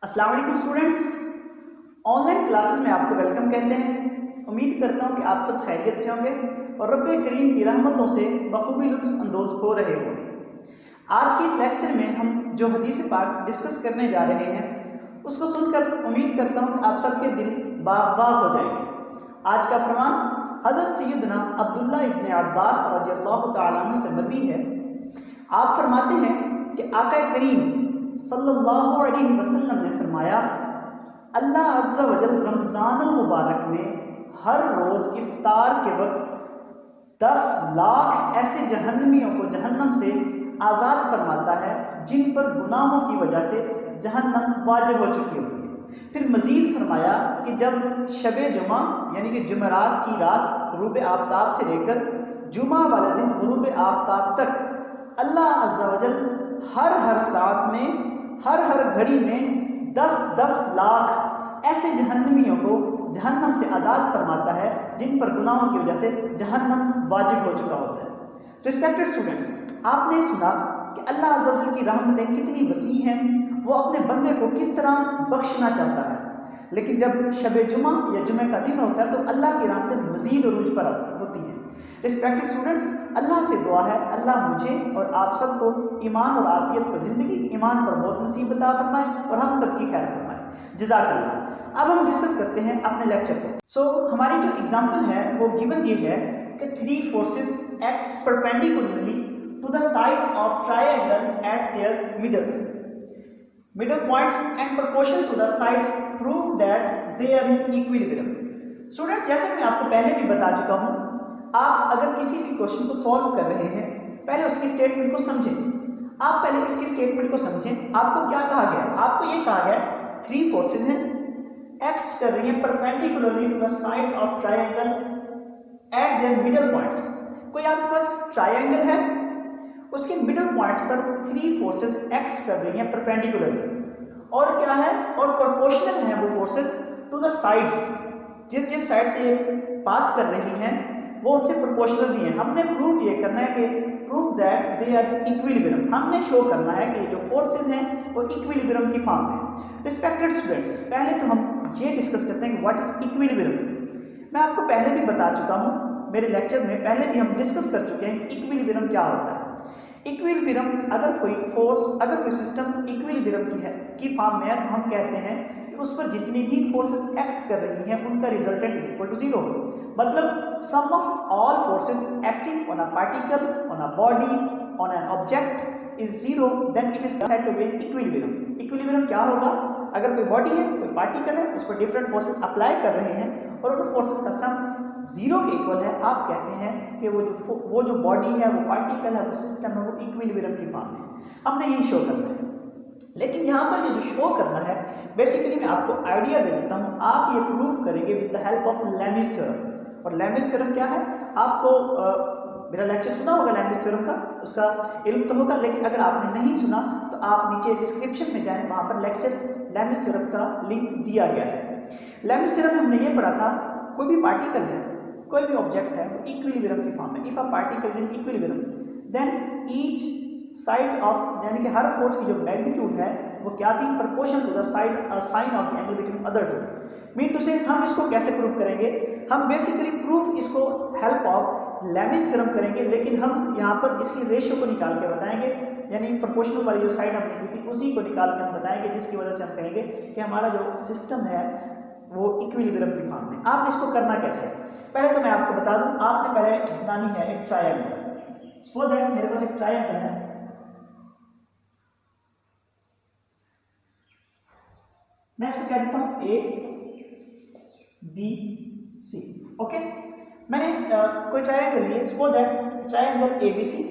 अस्सलाम वालेकुम students, online classes में आपको वेलकम कहते हैं। उम्मीद करता हूँ कि आप सब खैरियत से होंगे और रब्बे करीम की रहमतों से बखूबी लुत्फ अंदोज हो रहे होंगे। आज के इस लेक्चर में हम जो हदीस पाक डिस्कस करने जा रहे हैं उसको सुनकर उम्मीद करता हूँ कि आप सबके दिल बाग बाग हो जाएंगे। आज का फरमान हज़रत सैयदना अब्दुल्ला इब्न अब्बास रज़ियल्लाहु तआला अन्हु से मरवी है। आप फरमाते हैं कि आका करीम सल्लल्लाहु अलैहि वसल्लम ने फरमाया, अल्लाह अज़्ज़ा वजल रमज़ान मुबारक में हर रोज़ इफ्तार के वक्त 10 लाख ऐसे जहन्नमियों को जहन्नम से आज़ाद फरमाता है जिन पर गुनाहों की वजह से जहन्नम वाजिब हो चुकी होती है। फिर मज़ीद फरमाया कि जब शबे जुमा यानी कि जुमेरात की रात गुरूब आफ्ताब से लेकर जुमा वाले दिन गुरूब आफ्ताब तक अल्लाह अज़्ज़ा वजल हर साथ में हर घड़ी में 10-10 लाख ऐसे जहन्नमियों को जहन्नम से आज़ाद फरमाता है जिन पर गुनाहों की वजह से जहन्नम वाजिब हो चुका होता है। रिस्पेक्टेड स्टूडेंट्स, आपने सुना कि अल्लाह अज़्ज़ा वजल की रहमतें कितनी वसी हैं, वो अपने बंदे को किस तरह बख्शना चाहता है। लेकिन जब शब जुमा या जुमे का दिन होता है तो अल्लाह की रहमतें मज़ीद अरूज पर होती हैं। रिस्पेक्टेड स्टूडेंट्स, अल्लाह से दुआ है अल्लाह मुझे और आप सबको ईमान और आफियत पर ज़िंदगी ईमान पर बहुत नसीब अता फरमाए और हम सबकी खैर फरमाए। जज़ाकल्लाह। अब हम डिस्कस करते हैं अपने लेक्चर को। हमारी जो एग्जाम्पल है वो गिवन ये है कि 3 forces acts perpendicularly to the sides of triangle at their middle points and proportion to the sides prove that they are in equilibrium। Students, जैसे मैं आपको पहले भी बता चुका हूं, आप अगर किसी भी क्वेश्चन को सॉल्व कर रहे हैं पहले उसकी स्टेटमेंट को समझें। आप पहले इसकी स्टेटमेंट को समझें। आपको क्या कहा गया? आपको ये कहा गया 3 फोर्सेस हैं, एक्ट्स कर रही हैं perpendicularly to the sides of triangle at their middle points. कोई आपके पास ट्रायंगल है, उसके मिडल पॉइंट्स पर 3 फोर्सेस एक्ट्स कर रही हैं परपेंडिकुलरली, और क्या है, और प्रोपोर्शनल है वो फोर्सेस टू द साइड्स। जिस साइड से पास कर रही हैं वो उनसे प्रोपोर्शनल नहीं है। हमने प्रूफ ये करना है कि proof that they are equilibrium. हमने शो करना है कि जो फोर्सेस हैं वो इक्विलिब्रियम की फॉर्म में। रिस्पेक्टेड स्टूडेंट्स, पहले तो हम ये डिस्कस करते हैं कि व्हाट इज इक्विलिब्रियम। मैं आपको पहले भी बता चुका हूँ, मेरे लेक्चर में पहले भी हम डिस्कस कर चुके हैं कि इक्विलिब्रियम क्या होता है। इक्विलिब्रियम, अगर कोई फोर्स, अगर कोई सिस्टम इक्विलिब्रियम की फॉर्म में है तो हम कहते हैं कि उस पर जितनी भी फोर्सेस एक्ट कर रही हैं उनका रिजल्टेंट इक्वल टू 0। मतलब sum of all forces acting on a particle, on a body, on an object is 0, then it is said to be equilibrium. Equilibrium क्या होगा? अगर कोई बॉडी है, कोई पार्टिकल है, उस पर डिफरेंट फोर्सेस अप्लाई कर रहे हैं और उन फोर्सेस का सम 0 के इक्वल है, आप कहते हैं कि वो जो बॉडी है, वो पार्टिकल है, वो सिस्टम है, वो इक्विलिब्रियम की फॉर्म है। हमने यही शो करना है। लेकिन यहाँ पर ये जो शो करना है, बेसिकली मैं आपको आइडिया दे देता हूँ। आप ये प्रूव करेंगे with the help of Lami's theorem. और लैमिस थ्योरम क्या है? आपको मेरा लेक्चर सुना होगा लैमिस थ्योरम का, उसका इल्म तो होगा, लेकिन अगर आपने नहीं सुना तो आप नीचे डिस्क्रिप्शन में जाएं, वहाँ पर लेक्चर लैमिस थ्योरम का लिंक दिया गया है। लैमिस थ्योरम में हमने ये पढ़ा था, कोई भी पार्टिकल है, कोई भी ऑब्जेक्ट है, वो इक्विलिब्रियम की फॉर्म में। If a particle is in equilibrium then each sides of, यानी कि हर फोर्स की जो मैग्नीट्यूड है वो क्या थी? Proportional to the sine of the angle between other two. Mean to से हम इसको कैसे प्रूफ करेंगे? हम बेसिकली प्रूफ इसको हेल्प ऑफ लैमिस थ्योरम करेंगे, लेकिन हम यहाँ पर इसकी रेशियो को निकाल के बताएंगे, यानी प्रोपोर्शनल वाली जो साइड हमने की थी उसी को निकाल के हम बताएंगे, जिसकी वजह से हम कहेंगे कि हमारा जो सिस्टम है वो इक्विलिब्रियम की फॉर्म में। आपने इसको करना कैसे? पहले तो मैं आपको बता दूं, आपने पहले बनानी है एक ट्रायंगल। सपोज दैट मेरे पास एक ट्रायंगल है, मैं इसको क्या देता हूं? ए बी सी। ओके, मैंने कोई ट्रायंगल लिए, suppose that triangle A B C,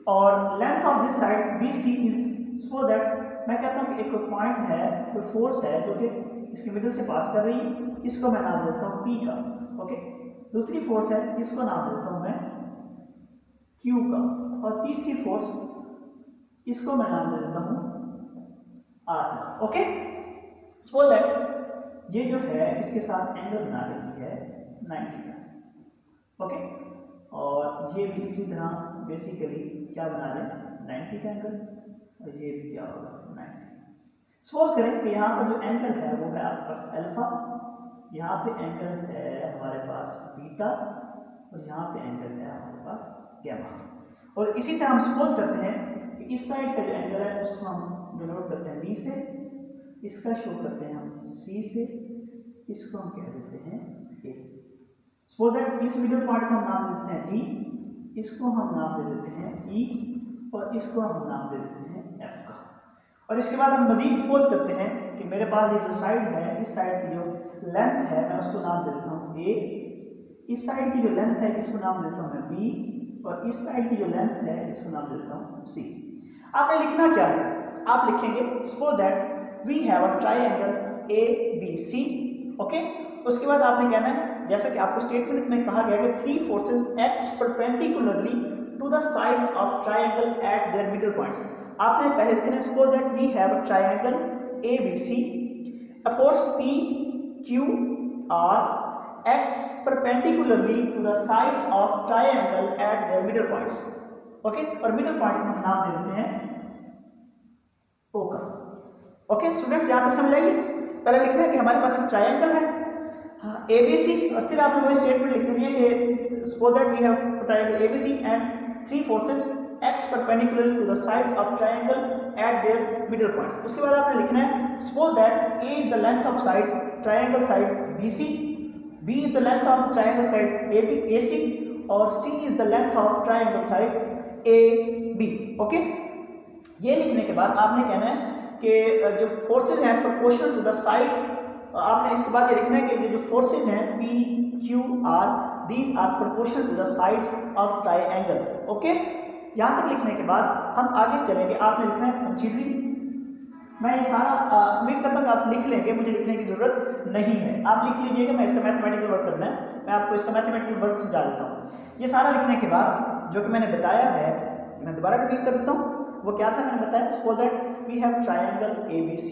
और length of this side B C is, suppose that मैं कहता हूं कि एक पॉइंट है, कोई फोर्स है जो कि इसके मिडिल से पास कर रही है, इसको मैं नाम देता हूं पी का। ओके, दूसरी फोर्स है, इसको नाम देता हूं मैं क्यू का, और तीसरी फोर्स इसको मैं नाम दे देता हूं आर का। ओके, सपोज दैट ये जो है इसके साथ एंगल बना रही है 90 का। ओके, और ये भी इसी तरह बेसिकली क्या बना रहे हैं? 90 का एंगल, और ये भी क्या होगा? 90। सपोज करें कि यहाँ पर जो एंगल है वो है आपके पास अल्फा, यहाँ पे एंगल है हमारे पास बीटा और यहाँ पे एंगल है हमारे पास गैमा। और इसी तरह हम सपोज करते हैं कि इस साइड का जो एंगल है उसको हम डिनोट करते हैं बी से, इसका शो करते हैं हम सी से, इसको हम कह देते हैं ए। सपोज दैट इस मिडिल पॉइंट को हम नाम देते हैं डी, इसको हम नाम दे देते हैं ई और इसको हम नाम दे देते हैं एफ का। और इसके बाद हम मजीद सपोज करते हैं कि मेरे पास ये जो साइड है, इस साइड की जो लेंथ है मैं उसको नाम दे देता हूँ ए, इस साइड की जो लेंथ है इसको नाम देता हूँ मैं बी और इस साइड की जो लेंथ है इसको नाम देता हूँ सी। आपने लिखना क्या है, आप लिखेंगे suppose that we have a triangle A B C. Okay, तो उसके बाद आपने कहना है जैसा कि आपको स्टेटमेंट में कहा गया कि three forces acts perpendicularly to the sides of triangle at their middle points. आपने पहले लिखना है suppose that we have a triangle A B C, a force P Q R acts perpendicularly to the sides of triangle at their middle points. Okay, और middle point का हम नाम दे देते हैं O का। ओके स्टूडेंट्स, यहां तक समझ आइए। पहले लिखना है कि हमारे पास एक ट्रायंगल है ABC और फिर आपने वही स्टेटमेंट लिख देनी है कि suppose that we have triangle ABC and three forces acts perpendicularly to the sides of triangle at their middle points. उसके बाद आपने लिखना है suppose that A is the length of side triangle side BC, B is the length of triangle side AC और C is the length of triangle side AB। Okay, ये लिखने के बाद आपने कहना है कि जो फोर्सेज हैं प्रोपोर्शनल टू द साइड्स, आपने इसके बाद ये लिखना है कि जो फोर्सेज हैं P Q R these are proportional to the sides of triangle। Okay, यहाँ तक लिखने के बाद हम आगे चलेंगे। आपने लिखना है कंसीडरिंग, मैं ये सारा उम्मीद करता हूँ कि आप लिख लेंगे, मुझे लिखने की जरूरत नहीं है, आप लिख लीजिएगा। मैं इसका मैथमेटिकल वर्क करना है, मैं आपको इसका मैथमेटिकल वर्क समझा देता हूँ। ये सारा लिखने के बाद जो कि मैंने बताया है मैं दोबारा रिपीट कर देता हूँ। वो क्या था मैंने बताया, suppose that we have triangle ABC,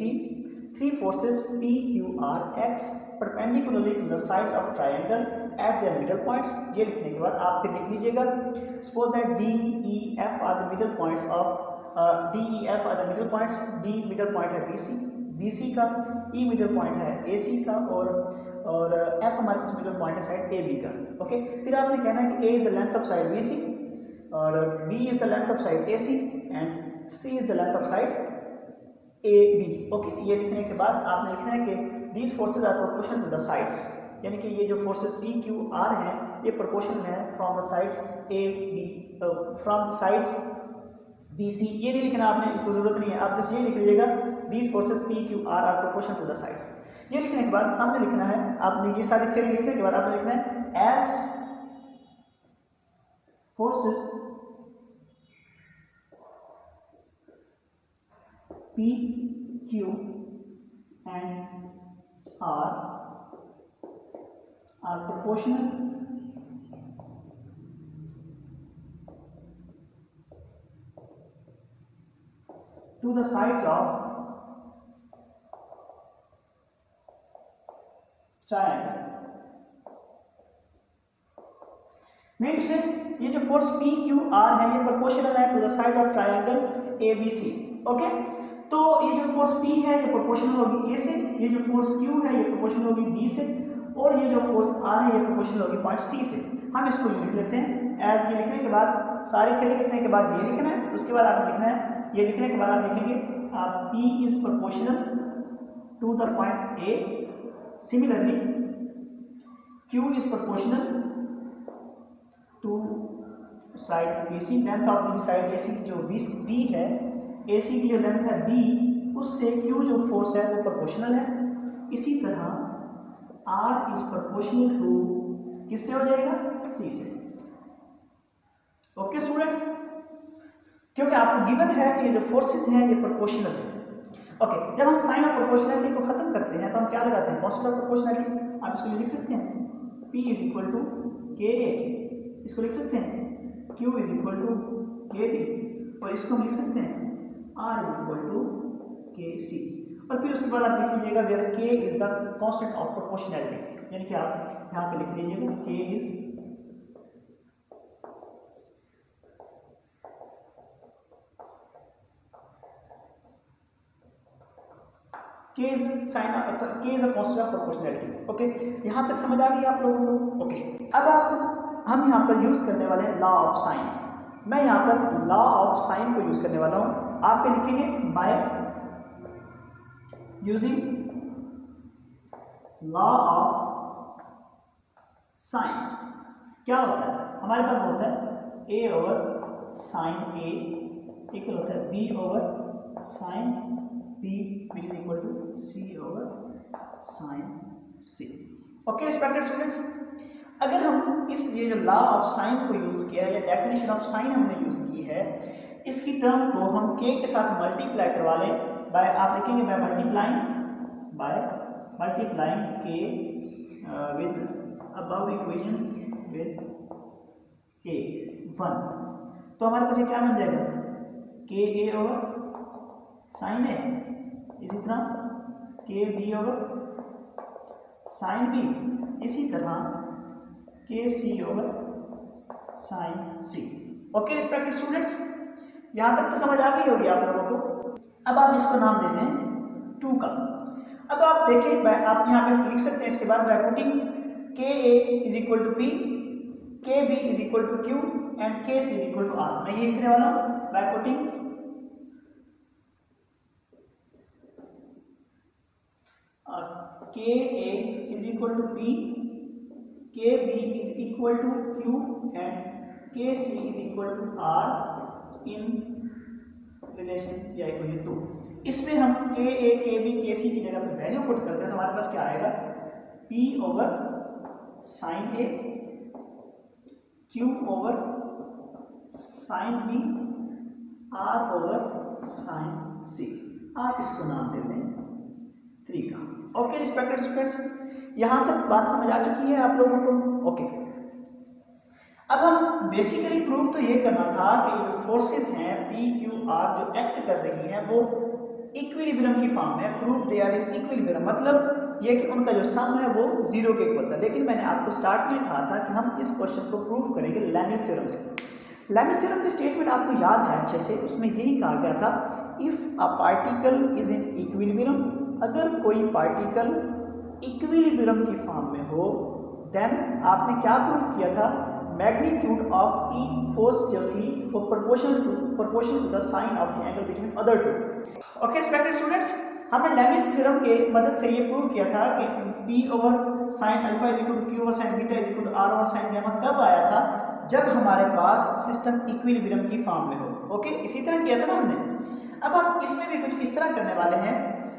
थ्री फोर्सेस P Q R X perpendicularly to the sides of triangle at their middle points. ये लिखने के बाद आप फिर लिख लीजिएगा suppose that D E F are the middle points of D E F are the middle points. D middle point है BC का, E मिडल पॉइंट है AC का और F हमारे पास मिडल पॉइंट है साइड AB का। ओके, फिर आपने कहना है कि A is the length of side BC और B is the length of side AC and C is the length of side AB। Okay, ये लिखने के बाद आपने लिखना है कि these forces are proportional to the sides, यानी कि ये जो फोर्सेज P Q R हैं ये प्रोपोर्शनल है from the sides AB, from the sides BC। ये नहीं लिखना आपने, कोई जरूरत नहीं है, आप जस्ट ये लिख लीजिएगा these forces P Q R are proportional to the sides. ये लिखने के बाद हमने लिखना है, आपने ये सारी थ्योरी लिखने के बाद आपने लिखना है S forces P Q and R are proportional to the sides of triangle। Mean से ये जो फोर्स P Q R है ये प्रोपोर्शनल है to the side of triangle ABC। Okay, तो ये जो फोर्स P है ये प्रोपोर्शनल होगी A से, ये जो फोर्स Q है ये प्रोपोर्शनल होगी B से और ये जो फोर्स R है ये प्रोपोर्शनल होगी पॉइंट C से। हम इसको लिख लेते हैं एज। ये लिखने के बाद सारी थ्योरी लिखने के बाद ये लिखना है, उसके बाद आपने लिखना है, ये लिखने के बाद आप लिखेंगे P is proportional to the point A, similarly Q is proportional to side BC, length of the side AC जो B है, AC की जो लेंथ है B उससे Q जो फोर्स है वो प्रोपोर्शनल है। इसी तरह R इज प्रोपोर्शनल टू किससे हो जाएगा C से। ओके स्टूडेंट्स, क्योंकि आपको गिवन है कि जो फोर्सेस हैं ये प्रोपोर्शनल है। ओके, जब हम साइन ऑफ प्रोपोर्शनलिटी को खत्म करते हैं तो हम क्या लगाते हैं, कांस्टेंट ऑफ प्रोपोर्शनलिटी। आप इसको लिख सकते हैं P is equal to KA, इसको लिख सकते हैं Q is equal to KB और इसको हम लिख सकते हैं R is equal to KC। और फिर उसके बाद आप लिख लीजिएगा where K is the constant of proportionality, यानी कि आप यहाँ पे लिख लीजिएगा K is K is a constant of proportionality. Okay, यहाँ तक समझ आ गई आप लोगों को? ओके, अब हम यहाँ पर यूज करने वाले हैं लॉ ऑफ साइन। मैं यहाँ पर लॉ ऑफ साइन को यूज करने वाला हूँ। आप पे लिखेंगे by using law of sine. क्या होता है हमारे पास? होता है a over sine a equal होता है b over sine b which is equal to c over sine c। Okay respected students, अगर हम ये जो लॉ ऑफ साइन को यूज किया या डेफिनेशन ऑफ साइन हमने यूज की है, इसकी टर्म को हम k के साथ मल्टीप्लाई करवा लें बाय, आप लिखेंगे by multiplying k with above equation with a 1, तो हमारे पास ये क्या बन जाएगा? k a over sine a, इसी तरह k b over sine b, इसी तरह k c over sine c। Okay respected students, यहां तक तो समझ आ गई होगी आप लोगों को। अब आप इसको नाम दे दें 2 का। अब आप देखें, आप यहाँ पे लिख सकते हैं इसके बाद by putting k a is equal to p, k b is equal to q and k c is equal to r। मैं ये लिखने वाला हूँ by putting k a is equal to p, k b is equal to q and k c is equal to r in relation या equation 2। इसमें हम k a k b k c की जगह पे वैल्यू पुट करते हैं तो हमारे पास क्या आएगा? p over sine a, q over sine b, r over sine c। आप इसको नाम दे दें 3 का। ओके रिस्पेक्टेड स्टूडेंट्स, यहां तक बात समझ आ चुकी है आप लोगों को? ओके, अब हम बेसिकली प्रूफ तो ये करना था कि जो फोर्सेस हैं P Q R जो एक्ट कर रही हैं वो इक्विलिब्रियम की फॉर्म में। Proof they are in equilibrium, मतलब ये कि उनका जो सम है वो 0 के इक्वल था। लेकिन मैंने आपको स्टार्ट में कहा था कि हम इस क्वेश्चन को प्रूव करेंगे लेमिस थ्योरम से। लेमिस थ्योरम के स्टेटमेंट आपको याद है अच्छे से, उसमें यही कहा गया था if a particle is in equilibrium, अगर कोई पार्टिकल इक्विलिब्रियम की फॉर्म में हो, देन आपने क्या प्रूफ किया था? मैग्नीट्यूड ऑफ ईच फोर्स जो थी वो proportional to the sine of the angle between other two. Okay respected students, हमने लेमिस थ्योरम के मदद से ये प्रूव किया था कि P over sine alpha is equal to Q over sine beta is equal to R over sine gamma कब आया था? जब हमारे पास सिस्टम इक्विलिब्रियम की फॉर्म में हो। ओके, इसी तरह किया था ना हमने। अब हम इसमें भी कुछ इस तरह करने वाले हैं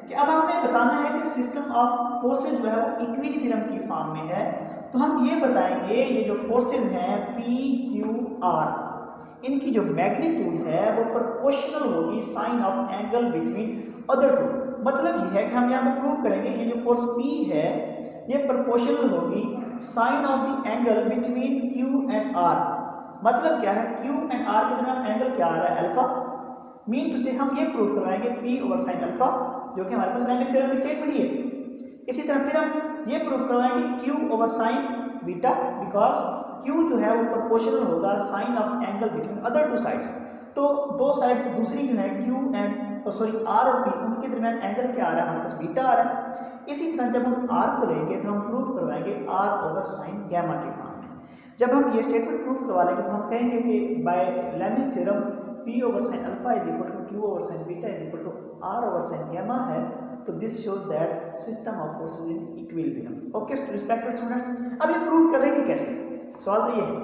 कि अब हमने बताना है कि सिस्टम ऑफ फोर्सेज जो है वो इक्विलिब्रियम की फॉर्म में है। तो हम ये बताएंगे ये जो फोर्सेज हैं P Q R, इनकी जो मैग्नीट्यूड है वो प्रोपोर्शनल होगी sine of angle between other two. मतलब ये है कि हम यहाँ पे प्रूव करेंगे ये जो फोर्स P है ये प्रोपोर्शनल होगी sine of the angle between Q and R। मतलब क्या है? Q एंड R के दरमियान एंगल क्या आ रहा है? अल्फा। मीन टू से हम ये प्रूव करवाएंगे P ओवर साइन अल्फा, जो कि हमारे पास लेमिस थ्योरम की स्टेटमेंट ही है। इसी तरह फिर हम ये प्रूव करवाएंगे Q over sine beta, because Q जो है वो प्रोपोर्शनल होगा sine of angle between other two sides. तो दो साइड दूसरी जो है Q एंड R और P, उनके दरमियान एंगल क्या आ रहा है? हमारे पास बीटा आ रहा है। इसी तरह जब हम R को लेंगे तो हम प्रूव करवाएंगे R ओवर साइन गैमा के फॉर्म में। जब हम ये स्टेटमेंट प्रूव करवा लेंगे तो हम कहेंगे कि by Lami's theorem P over sine alpha is equal to Q over sine beta is equal to R over sine gamma है। तो this shows that system of forces in equilibrium. Okay respected students, अब ये prove करेंगे कैसे? सवाल तो ये है,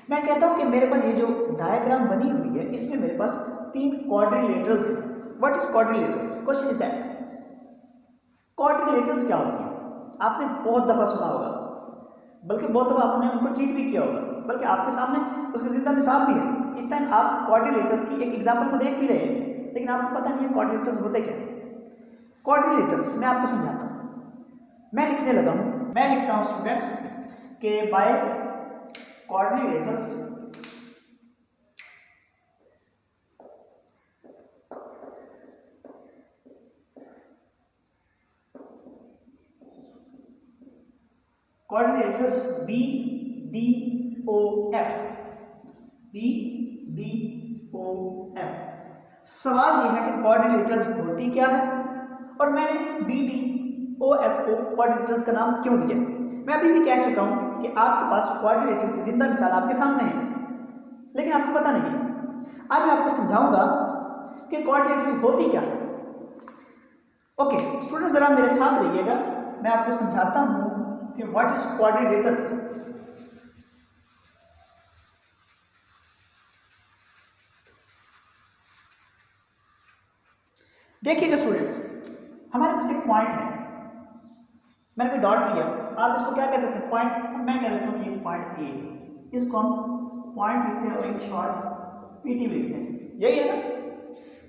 मैं कहता हूं कि मेरे पास ये जो डायग्राम बनी हुई है इसमें मेरे पास 3 क्वाड्रिलेटरल्स हैं। What is quadrilaterals? Question is that quadrilaterals क्या होती है? आपने बहुत दफा सुना होगा, बल्कि बहुत दफा आपने उनको चीट भी किया होगा, बल्कि आपके सामने उसकी जिंदा मिसाल भी है। इस टाइम आप क्वाड्रिलेटरल्स की एक एग्जांपल को देख भी रहे हैं, लेकिन आपको पता नहीं है क्वाड्रिलेटरल्स होते क्या। क्वाड्रिलेटरल्स मैं आपको समझाता हूँ। मैं लिखने लगा हूँ, मैं लिखता हूँ स्टूडेंट्स के by quadrilaterals coordinators B D O F, B D O F। सवाल यह है कि कोऑर्डिनेटर्स होती क्या है और मैंने BDOF को क्वाड्रिलेटरल्स का नाम क्यों दिया? मैं अभी भी कह चुका हूं कि आपके पास क्वाड्रिलेटरल की जिंदा मिसाल आपके सामने है, लेकिन आपको पता नहीं है। आज मैं आपको समझाऊंगा कि क्वाड्रिलेटरल्स होती क्या है। ओके स्टूडेंट्स, जरा मेरे साथ रहिएगा, मैं आपको समझाता हूं कि व्हाट इज क्वाड्रिलेटरल्स। देखिएगा स्टूडेंट्स, हमारे पास एक पॉइंट है, मैंने कोई डॉट लिया, आप इसको क्या कहते हैं? पॉइंट। मैं कह देता हूँ कि पॉइंट ए, इसको हम पॉइंट लिखते हैं और एक शॉर्ट PT लिखते हैं, यही है ना।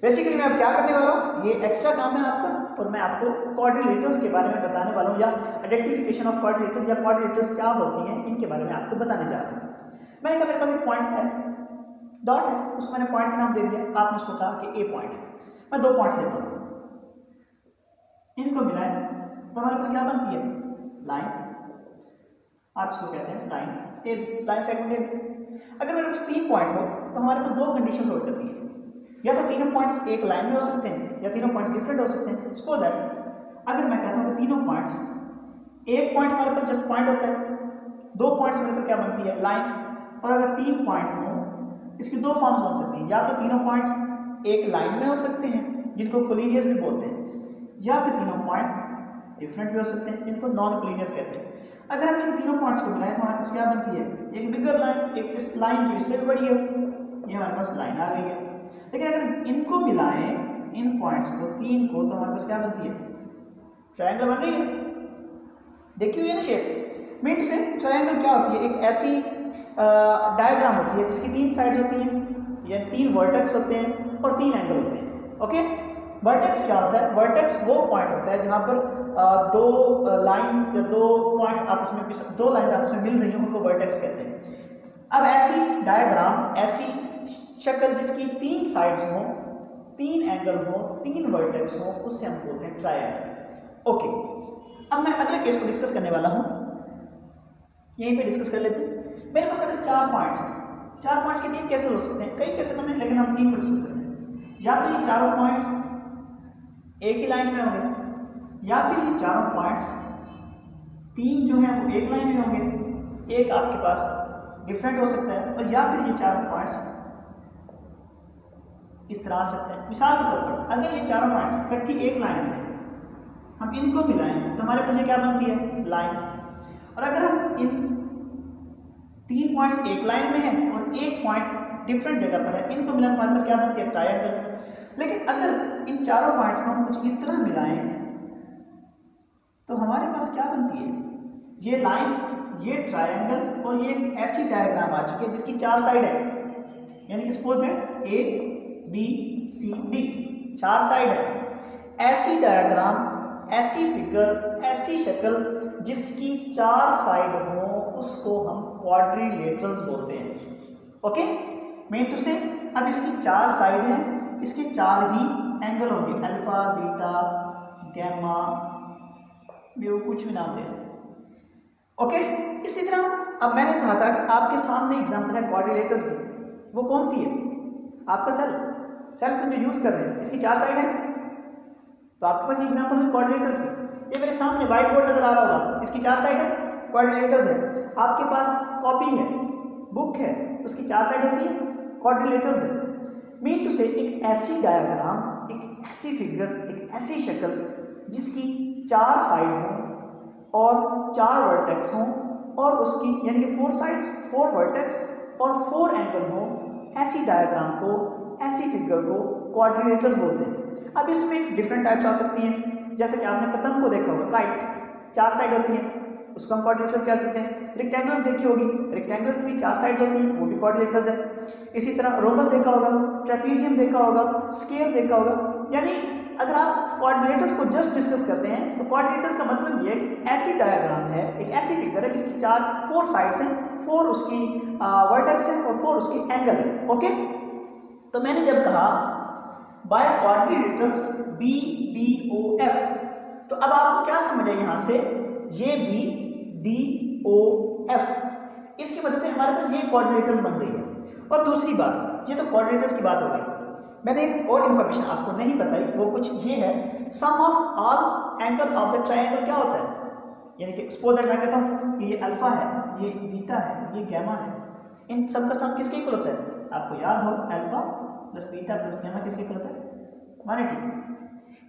बेसिकली मैं अब क्या करने वाला हूँ, ये एक्स्ट्रा काम है आपका, और मैं आपको क्वाड्रिलेटरल्स के बारे में बताने वाला हूँ, या आइडेंटिफिकेशन ऑफ क्वाड्रिलेटरल्स या क्वाड्रिलेटरल्स क्या होती हैं, इनके बारे में आपको बताने जा रहा हूँ। मैंने कहा मेरे पास एक पॉइंट है, डॉट है, उसको मैंने पॉइंट का नाम दे दिया, आपने उसको कहा कि ए पॉइंट है। मैं दो पॉइंट्स लेता हूँ, इनको मिलाएं तो हमारे पास क्या बनती है? लाइन। आप इसको कहते हैं line A, line segment A. अगर मेरे पास 3 पॉइंट हो तो हमारे पास दो कंडीशन होल्ड करती है, या तो तीनों पॉइंट्स एक लाइन में हो सकते हैं या तीनों पॉइंट्स डिफरेंट हो सकते हैं। सपोज दैट अगर मैं कहता हूँ कि तीनों पॉइंट्स, एक पॉइंट हमारे पास जस्ट पॉइंट होता है, दो पॉइंट्स मिलकर क्या बनती है? लाइन। और अगर 3 पॉइंट हो, इसकी दो फॉर्म्स बन सकती हैं, या तो तीनों पॉइंट एक लाइन में हो सकते हैं जिनको कोलिनियस भी बोलते हैं, या फिर तीनों पॉइंट डिफरेंट भी हो सकते हैं जिनको नॉन कोलिनियस कहते हैं। अगर हम इन तीनों पॉइंट्स को मिलाएं तो हमारे पास क्या बनती है? एक बिगर लाइन, एक इस लाइन जो इससे भी बड़ी है, ये हमारे पास लाइन आ गई है। लेकिन अगर इनको मिलाएं, इन पॉइंट्स को, 3 को, तो हमारे पास क्या बनती है? ट्रायंगल बन रही है। देखिए ये ना शेप, मीन से ट्रायंगल क्या होती है? एक ऐसी डायग्राम होती है जिसकी 3 साइड्स होती हैं, या 3 वर्टेक्स होते हैं और 3 एंगल होते हैं। ओके, वर्टेक्स क्या होता है? वर्टेक्स वो पॉइंट होता है जहां पर दो लाइन या दो पॉइंट्स आपस में, दो लाइन आपस में मिल रही हैं, उनको वर्टेक्स कहते हैं। अब ऐसी डायग्राम, ऐसी शक्ल जिसकी 3 साइड्स हो, 3 एंगल हो, 3 वर्टेक्स हो, उससे हम बोलते हैं ट्रायंगल। ओके, अब मैं अगले केस को डिस्कस करने वाला हूं, यहीं पे डिस्कस कर लेते हैं। मेरे पास अगर 4 पॉइंट्स हैं, 4 पॉइंट्स के 3 केसेस हो सकते हैं, कई केसेस में, लेकिन हम 3 को डिस्कस करते हैं। या तो ये चारों पॉइंट्स एक ही लाइन में होंगे, या फिर ये चारों पॉइंट्स 3 जो है वो एक लाइन में होंगे, एक आपके पास डिफरेंट हो सकता है, और या फिर ये चारों पॉइंट्स इस तरह आ सकते हैं। मिसाल के तौर पर अगर ये चारों पॉइंट्स इकट्ठी एक लाइन में है, हम इनको मिलाएं तो हमारे पास ये क्या बनती है? लाइन। और अगर हम इन 3 पॉइंट्स एक लाइन में हैं और एक पॉइंट डिफरेंट जगह पर है, इनको मिलाएं तो हमारे पास क्या बनती है? ट्रायंगल। लेकिन अगर इन चारों पॉइंट्स को हम कुछ इस तरह मिलाएं तो हमारे पास क्या बनती है? ये लाइन, ये ट्रायंगल, और ये ऐसी डायग्राम आ चुकी है जिसकी 4 साइड है, यानी कि सपोज दैट ABCD 4 साइड है। ऐसी डायग्राम, ऐसी फिगर, ऐसी शक्ल जिसकी 4 साइड हो, उसको हम क्वाड्रिलेटरल्स बोलते हैं। ओके, मीन टू से अब इसकी 4 साइड है, इसके 4 ही एंगल होंगे, अल्फा, बीटा, गैमा, वो कुछ भी नाम दे। ओके, इसी तरह अब मैंने कहा था कि आपके सामने एग्जांपल है क्वाड्रिलेटरल्स की, वो कौन सी है? आपका सेल्फ जो यूज कर रहे हैं, इसकी 4 साइड है, तो आपके पास एग्जांपल है क्वाड्रिलेटरल्स की। ये मेरे सामने व्हाइट बोर्ड नजर आ रहा होगा, इसकी 4 साइड है, क्वाड्रिलेटरल्स है। आपके पास कॉपी है, बुक है, उसकी 4 साइड होती है, क्वाड्रिलेटरल्स है। मीन टू से एक ऐसी डायग्राम, एक ऐसी फिगर, एक ऐसी शक्ल जिसकी 4 साइड हो और 4 वर्टेक्स हों, और उसकी यानी कि 4 साइड्स, 4 वर्टेक्स और 4 एंगल हो, ऐसी डायग्राम को, ऐसी फिगर को क्वाड्रिलेटरल्स बोलते हैं। अब इसमें डिफरेंट टाइप्स आ सकती हैं, जैसे कि आपने पतंग को देखा होगा, काइट, 4 साइड होती है, उसको हम क्वाड्रिलेटरल्स कह सकते हैं। रेक्टेंगल देखी होगी, रेक्टेंगल की भी 4 साइड होती हैं, वो भी क्वाड्रिलेटरल्स है। इसी तरह रोमस देखा होगा, ट्रेपीजियम देखा होगा, स्केल देखा होगा। यानी अगर आप क्वाड्रिलेटरल्स को जस्ट डिस्कस करते हैं तो क्वाड्रिलेटरल्स का मतलब ये है कि ऐसी डायग्राम है, एक ऐसी फिगर है जिसकी 4 साइड्स हैं, 4 उसकी वर्टेक्स हैं और 4 उसकी एंगल है। ओके, तो मैंने जब कहा बाय क्वाड्रिलेटरल्स BDOF, तो अब आपको क्या समझ है यहां से? ये BDOF, इसकी वजह से हमारे पास ये क्वाड्रिलेटरल्स बन रही है। और दूसरी बात, ये तो क्वाड्रिलेटरल्स की बात हो गई, मैंने एक और इन्फॉर्मेशन आपको नहीं बताई, वो कुछ ये है, sum of all angle of the triangle क्या होता है, यानी कि सपोज दैट मैं कहता हूँ कि ये अल्फा है, ये बीटा है, ये गैमा है, इन सब का सम किसके इक्वल होता है? आपको याद हो alpha plus beta plus gamma किसके इक्वल होता है? 180।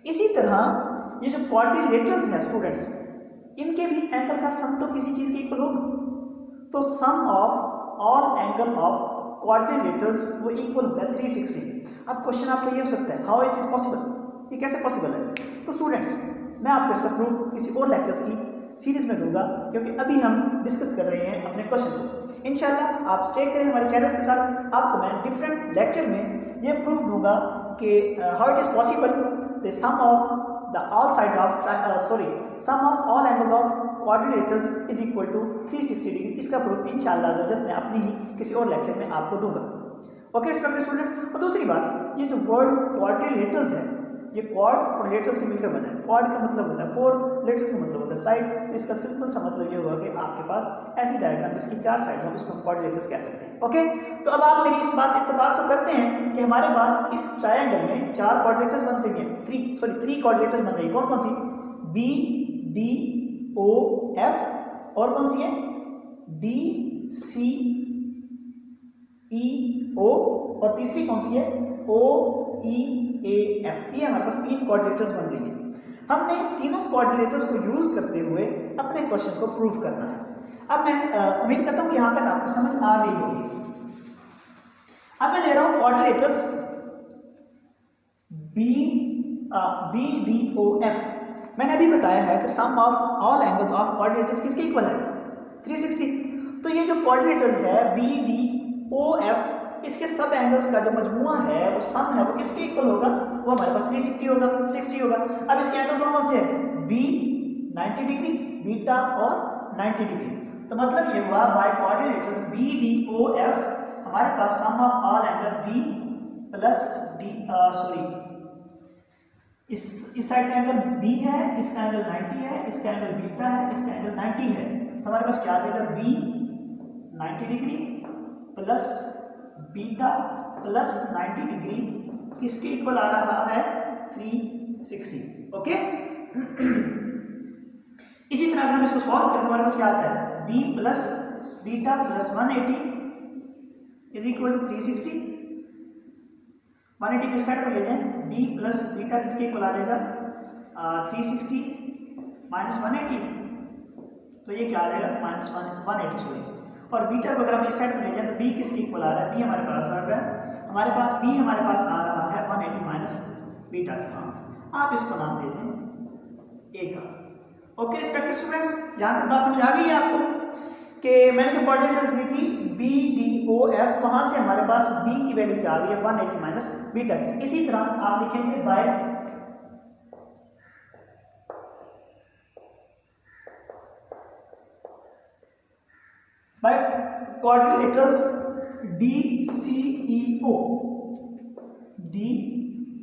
इसी तरह ये जो क्वाड्रिलेटरल्स हैं स्टूडेंट्स, इनके भी एंगल का सम तो किसी चीज के इक्वल होगा, तो sum of all angle of quadrilaterals वो इक्वल होता है 360। अब क्वेश्चन आपको ये हो सकता है, हाउ इट इज पॉसिबल, ये कैसे पॉसिबल है? तो स्टूडेंट्स मैं आपको इसका प्रूफ किसी और लेक्चर्स की सीरीज में दूंगा, क्योंकि अभी हम डिस्कस कर रहे हैं अपने क्वेश्चन को। इंशाल्लाह आप स्टे करें हमारे चैनल्स के साथ, आपको मैं डिफरेंट लेक्चर में ये प्रूफ दूंगा कि how it is possible the sum of the all sides of sum of all angles of quadrilaterals is equal to 360 degree. इसका प्रूफ इंशाल्लाह जब मैं अपनी ही किसी और लेक्चर में आपको दूंगा। ओके रिस्पेक्टेड स्टूडेंट्स, और दूसरी बात, ये जो वर्ड क्वाड्रिलेटरल्स है, ये क्वाड और लेटर से मिलकर बना है। क्वाड का मतलब होता है 4, लेटर का मतलब होता है साइड। तो इसका सिंपल सा मतलब ये होगा कि आपके पास ऐसी डायग्राम जिसकी 4 साइड हो, उसको क्वाड्रिलेटरल्स कह सकते हैं। ओके, तो अब आप मेरी इस बात से इत्तेफाक तो करते हैं कि हमारे पास इस ट्रायंगल में 4 क्वाड्रिलेटरल्स बन सकेंगे, 3 क्वाड्रिलेटरल्स बन रही है। कौन कौन सी? बी डी ओ एफ, और कौन सी है? डी सी ई ओ, और तीसरी कौन सी है? ओ ई ए एफ। ये हमारे पास 3 क्वाड्रिलेटरल्स बन रही है। हमने तीनों क्वाड्रिलेटरल्स को यूज करते हुए अपने क्वेश्चन को प्रूव करना है। अब मैं उम्मीद करता हूं कि यहां तक आपको समझ आ गई होगी। अब मैं ले रहा हूं quadrilaterals B D O F. मैंने अभी बताया है कि sum of all angles of quadrilaterals किसके इक्वल है? 360। तो ये जो क्वाड्रिलेटरल्स है बी डी ओ एफ, इसके सब एंगल्स का जो मजमुआ है वो सम है, वो किसके इक्वल होगा? वो हमारे पास 360 होगा, 60 होगा। अब इसके एंगल कौन से हैं? बी 90 डिग्री, बीटा और 90 डिग्री। तो मतलब ये हुआ by quadrilaterals B D O F हमारे पास sum of all angle B plus D इस साइड का एंगल बी है, इसका एंगल 90 है, इसका एंगल बीटा है, इसका एंगल 90 है। तो हमारे पास क्या आ जाएगा? B 90 degree plus beta plus 90 degree किसके इक्वल आ रहा है? 360। ओके, इसी तरह अगर हम इसको सॉल्व करें तो हमारे पास क्या आता है? B plus beta plus 180 is equal to 360। 180 को साइड पर ले जाएं, बी प्लस बीटा किसके इक्वल आ जाएगा? 360 माइनस 180, तो ये क्या आ जाएगा? Minus 180 sorry. और बीटा को अगर हम इस साइड में ले जाए तो बी किसके इक्वल आ रहा है? बी हमारे पास बी हमारे पास आ रहा है 180 माइनस बीटा के फॉर्म। आप इसको नाम दे दें ए का। ओके रिस्पेक्टेड स्टूडेंट्स, यहाँ तक बात समझ आ गई है आपको कि मैंने जो क्वाड्रिलेटरल्स ली थी बी डी ओ एफ, वहां से हमारे पास बी की वैल्यू क्या आ रही है? 180 माइनस बीटा की। इसी तरह आप लिखेंगे बाय क्वाड्रिलेटरल्स डी सी ई ओ, डी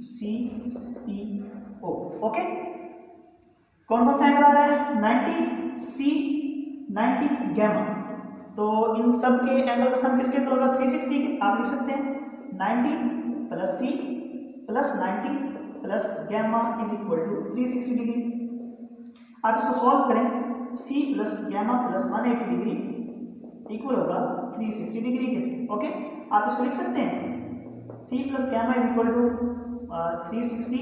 सी ई ओ। ओके, कौन कौन सा एंगल आ रहा है? 90 सी 90 गैमा। तो इन सब के एंगल का सम किसके इक्वल होगा? 360 के। आप लिख सकते हैं 90 plus C plus 90 plus gamma is equal to 360 degree. आप इसको सॉल्व करें, C plus gamma plus 180 degree equal होगा 360 डिग्री के। ओके, आप इसको लिख सकते हैं C plus gamma is equal to 360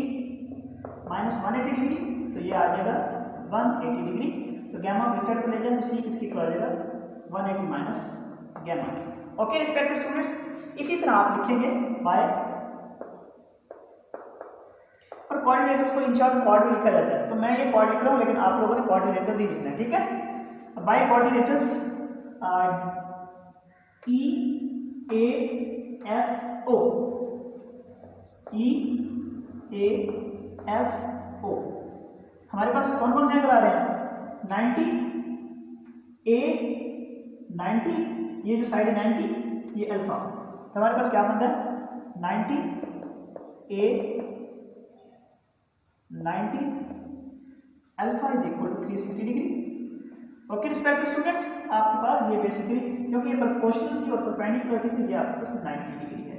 minus 180 degree, तो ये आ जाएगा 180 डिग्री। तो गैमा को इस साइड पर ले जाए तो सी किसकी इक्वल आ जाएगा? 180 minus gamma. Okay respected students, इसी तरह आप लिखेंगे बाय, और क्वाड्रिलेटरल्स को इन शॉर्ट क्वाड में लिखा जाता है, तो मैं ये क्वाड लिख रहा हूँ लेकिन आप लोगों ने क्वाड्रिलेटरल्स ही लिखना है, ठीक है? By quadrilaterals E A F O, E A F O. हमारे पास कौन कौन से एंगल आ रहे हैं? 90 ए 90, ये जो साइड है 90, ये अल्फा। तो हमारे पास क्या बनता है? 90 A 90 alpha is equal to 360 degree. Okay respected students, आपके पास ये बेसिकली क्योंकि ये प्रोपोर्शनल थी और परपेंडिकुलर थी तो ये आपके पास 90 डिग्री है।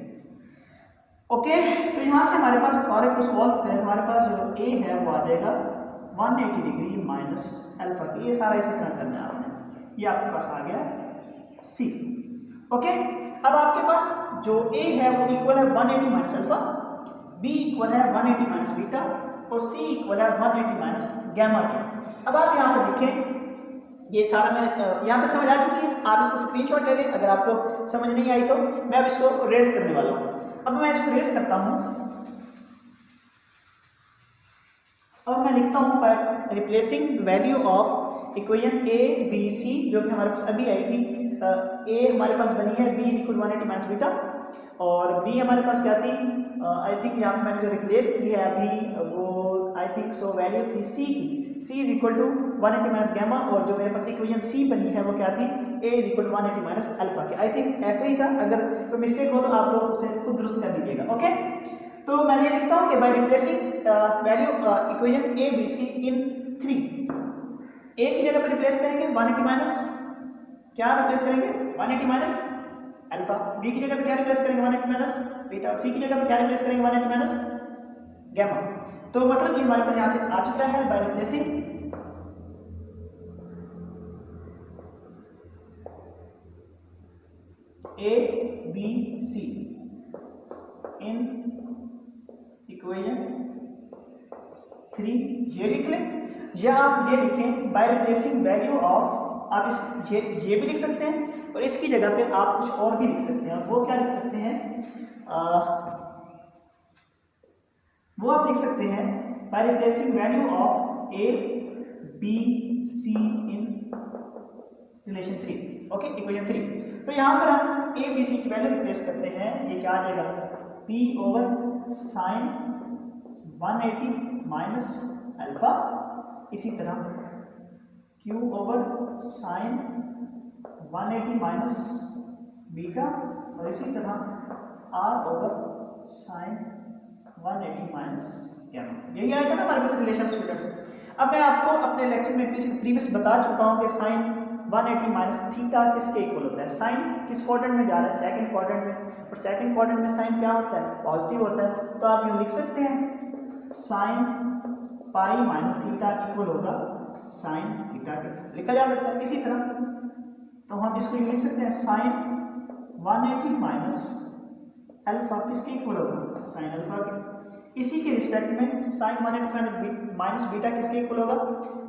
ओके, तो यहाँ से हमारे पास सारे को सॉल्व करें, हमारे पास जो ए है वो आ जाएगा 180 डिग्री माइनस अल्फा की। ये सारा इसी तरह करना है आपने, ये आपके पास आ गया सी। ओके, अब आपके पास जो ए है वो इक्वल है 180 माइनस अल्फा, बी इक्वल है 180 माइनस बीटा और सी इक्वल है 180 माइनस गैमा के। अब आप यहाँ पर लिखें, ये सारा मैं यहाँ तक समझ आ चुकी है, आप इसको स्क्रीनशॉट ले लें। अगर आपको समझ नहीं आई तो मैं अब इसको रेज करने वाला हूँ। अब मैं इसको रेज करता हूँ और मैं लिखता हूँ by replacing the value of equation A B C, जो कि हमारे पास अभी आई थी। ए हमारे पास बनी है बी इक्वल 180 माइनस बीटा और बी हमारे पास क्या थी, आई थिंक यहाँ पे मैंने जो रिप्लेस की है अभी वो आई थिंक सो वैल्यू थी सी की, C is equal to 180 minus gamma, और जो मेरे पास इक्वेशन सी बनी है वो क्या थी, A is equal to 180 minus alpha की। आई थिंक ऐसे ही था, अगर कोई मिस्टेक हो तो आप लोग उसे खुद दुरुस्त कर दीजिएगा। ओके, तो मैं ये लिखता हूँ कि by replacing value equation A B C in 3, A की जगह पर रिप्लेस करेंगे 180 माइनस, क्या रिप्लेस करेंगे 180 माइनस अल्फा, बी की जगह पर क्या रिप्लेस करेंगे 180 माइनस बीटा, और सी की जगह पर क्या रिप्लेस करेंगे 180 माइनस गैमा। तो मतलब ये हमारे पास यहाँ से आ चुका है by replacing A B C in equation 3, ये लिख लें, या आप ये लिखें बाय रिप्लेसिंग वैल्यू ऑफ, आप इस ये भी लिख सकते हैं और इसकी जगह पे आप कुछ और भी लिख सकते हैं। वो क्या लिख सकते हैं, वो आप लिख सकते हैं by replacing value of A B C in relation 3, okay, equation 3। तो यहाँ पर हम ए बी सी की वैल्यू रिप्लेस करते हैं, ये क्या आ जाएगा P over sine 180 minus alpha, इसी तरह Q over sine 180 minus beta, और इसी तरह R over sine 180 minus gamma. यही आएगा ना हमारे पास रिलेशन स्टूडेंट्स। अब मैं आपको अपने लेक्चर में प्रीवियस बता चुका हूँ कि साइन 180 माइनस थीटा किसके इक्वल होता है। साइन किस क्वाड्रेंट में जा रहा है, सेकंड क्वाड्रेंट में, और सेकंड क्वाड्रेंट में साइन क्या होता है, पॉजिटिव होता है। तो आप यूँ लिख सकते हैं sine pi minus theta equal होगा साइन थीटा के, लिखा जा सकता है इसी तरह। तो हम इसको लिख सकते हैं साइन 180 माइनस अल्फा किसके इक्वल होगा, साइन अल्फा के। इसी के रिस्पेक्ट में साइन 180 माइनस बीटा किसके इक्वल होगा,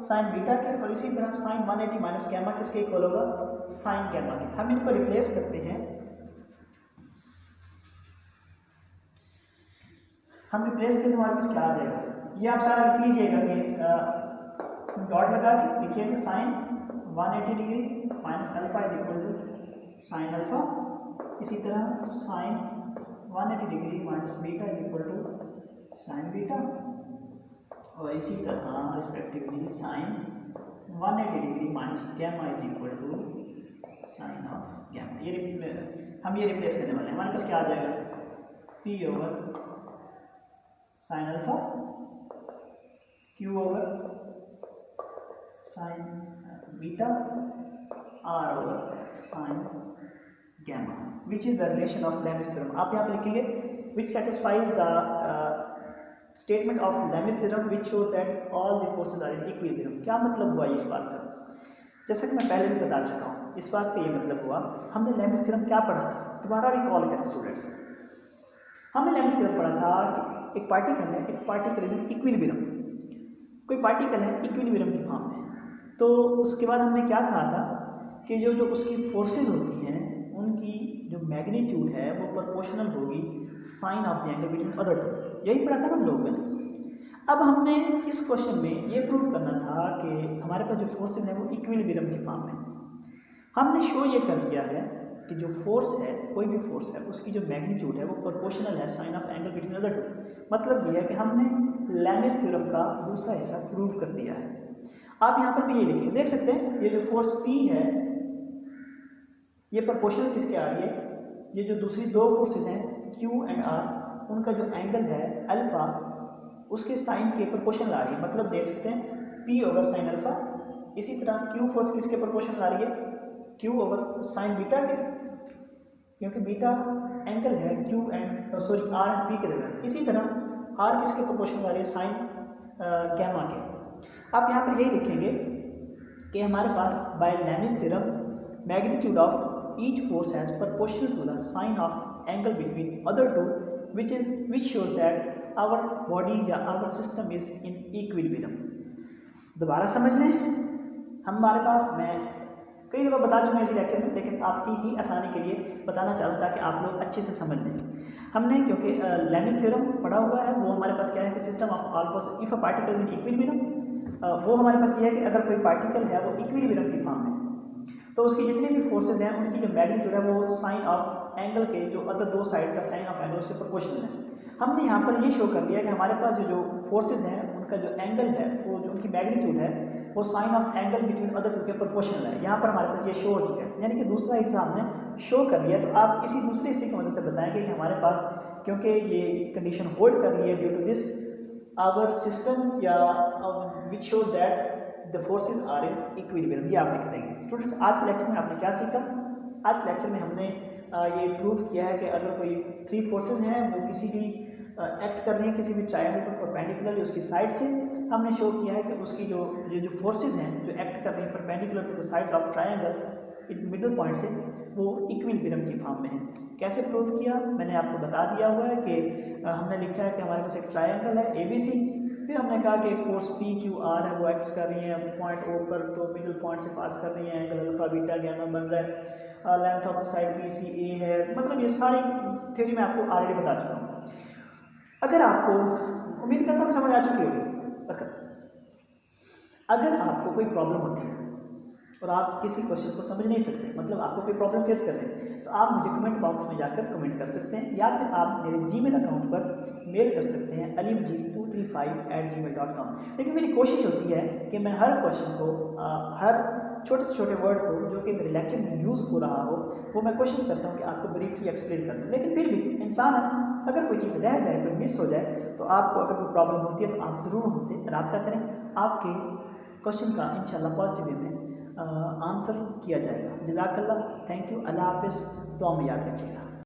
साइन बीटा के, और इसी तरह साइन 180 माइनस गैमा किसके इक्वल होगा, साइन गैमा के। हम इनको रिप्लेस करते हैं, हम रिप्लेस करते हमारे पास क्या आ जाएगा, ये आप सारा लिख लीजिएगा कि डॉट लगा के लिखिएगा sine 180 degree minus alpha is equal to sine alpha, इसी तरह sine 180 degree minus beta is equal to sine beta, और इसी तरह respectively sine 180 degree minus gamma is equal to sine of gamma. ये हम ये रिप्लेस करने वाले हैं, हमारे पास क्या आ जाएगा P over sine alpha Q over sine beta R over sine gamma, which is the relation of Lami's theorem. आप यहाँ पे लिखेंगे which satisfies the statement of Lami's theorem which shows that all the forces are in equilibrium. क्या मतलब हुआ ये इस बात का, जैसा कि मैं पहले भी बता चुका हूँ, इस बात का ये मतलब हुआ, हमने लेमिस थ्योरम क्या पढ़ा था, दोबारा रिकॉल करें स्टूडेंट्स। हमने लेमिस थ्योरम पढ़ा था कि एक पार्टिकल है, if particle is in equilibrium, कोई पार्टिकल है इक्विलिब्रियम की फॉर्म में, तो उसके बाद हमने क्या कहा था कि जो उसकी फोर्सेज होती हैं उनकी जो मैग्नीट्यूड है वो प्रोपोर्शनल होगी sine of the angle between other two. यही पढ़ा था ना हम लोगों ने। अब हमने इस क्वेश्चन में ये प्रूव करना था कि हमारे पास जो फोर्सेज है वो इक्विलिब्रियम की फॉर्म में। हमने शो ये कर दिया है कि जो फोर्स है, कोई भी फोर्स है, उसकी जो मैग्नीट्यूड है वो प्रोपोर्शनल है sine of angle between other two. मतलब ये है कि हमने लेमिस थ्योरम का दूसरा हिस्सा प्रूव कर दिया है। आप यहाँ पर भी ये लिखिए, देख सकते हैं ये जो फोर्स P है ये प्रोपोर्शनल किसके आ रही है, ये जो दूसरी दो फोर्सेज हैं Q एंड R, उनका जो एंगल है अल्फा उसके साइन के प्रोपोर्शनल आ रही है। मतलब देख सकते हैं P ओवर साइन अल्फा, इसी तरह Q फोर्स किसके प्रोपोर्शनल आ रही है, Q ओवर साइन बीटा के, क्योंकि बीटा एंगल है Q and R and P के दरमियान, इसी तरह R किसके प्रोपोर्शनल आ रही है, साइन गैमा के। आप यहाँ पर यही लिखेंगे कि हमारे पास by Lami's theorem magnitude of each force has proportional to the sine of angle between other two which shows that our body या our system is in equilibrium। दोबारा समझ लें, हमारे पास, मैं कई दफ़ा बता चुका हूँ इसी लेक्चर में, लेकिन आपकी ही आसानी के लिए बताना चाहूँ ताकि आप लोग अच्छे से समझ लें। हमने क्योंकि लेमिस थ्योरम पढ़ा हुआ है, वो हमारे पास क्या है कि system of all force if a particle in equilibrium, वो हमारे पास ये है कि अगर कोई पार्टिकल है वो इक्विलिब्रियम की फॉर्म में, तो उसकी जितने भी फोर्सेज हैं उनकी जो मैग्नीट्यूड है वो साइन ऑफ एंगल के जो अदर दो साइड का साइन ऑफ एंगल उसके प्रोपोर्शनल है। हमने यहाँ पर ये शो कर दिया कि हमारे पास जो फोर्सेज हैं उनका जो एंगल है, वो जो उनकी मैग्नीट्यूड है वो sine of angle between other two के प्रोपोर्शनल है। यहाँ पर हमारे पास ये शो हो चुका है, यानी कि दूसरा हिस्सा हमने शो कर लिया। तो आप इसी दूसरे हिस्से की मदद से बताएंगे कि हमारे पास क्योंकि ये कंडीशन होल्ड कर रही है due to this our system या which show that the forces are in equilibrium, ये आप लिख देंगे। स्टूडेंट्स, आज के लेक्चर में आपने क्या सीखा? आज के लेक्चर में हमने ये प्रूव किया है कि अगर कोई थ्री फोर्सेज हैं वो किसी भी एक्ट कर रही है किसी भी ट्रायंगल पर परपेंडिकुलर उसकी साइड से, हमने शो किया है कि उसकी जो फोर्सेज हैं जो एक्ट कर रही है perpendicular to the sides of triangle middle point से, वो इक्विलिब्रियम की फॉर्म में है। कैसे प्रूव किया मैंने आपको बता दिया हुआ है कि हमने लिखा है कि हमारे पास एक ट्रायंगल है ABC, फिर हमने कहा कि एक फोर्स PQR है वो एक्ट कर रही है पॉइंट O पर, तो मिडल पॉइंट से पास कर रही है, एंगल अल्फा बीटा गैमा बन रहा है, length of the side BCA है। मतलब ये सारी थ्योरी मैं आपको ऑलरेडी बता चुका हूँ। अगर आपको, उम्मीद करता हूँ समझ आ चुकी होगी, अगर आपको कोई प्रॉब्लम होती है और आप किसी क्वेश्चन को समझ नहीं सकते, मतलब आपको कोई प्रॉब्लम फेस कर रहे हैं, तो आप मुझे कमेंट बॉक्स में जाकर कमेंट कर सकते हैं, या फिर आप मेरे जीमेल अकाउंट पर मेल कर सकते हैं alimg235@gmail.com। लेकिन मेरी कोशिश होती है कि मैं हर क्वेश्चन को, हर छोटे से छोटे वर्ड को जो कि मेरे लेक्चर में यूज़ हो रहा हो, वो मैं कोशिश करता हूँ कि आपको ब्रीफली एक्सप्लेन कर दूँ। लेकिन फिर भी इंसान है, अगर कोई चीज़ रह जाए, कोई मिस हो जाए, तो आपको अगर कोई प्रॉब्लम होती है तो आप ज़रूर हमसे रब्ता करें, आपके क्वेश्चन का इंशाल्लाह पॉजिटिव वे में आंसर किया जाएगा। जज़ाकल्लाह, थैंक यू, अल्लाह हाफ़िज़, दुआ में याद रखिएगा।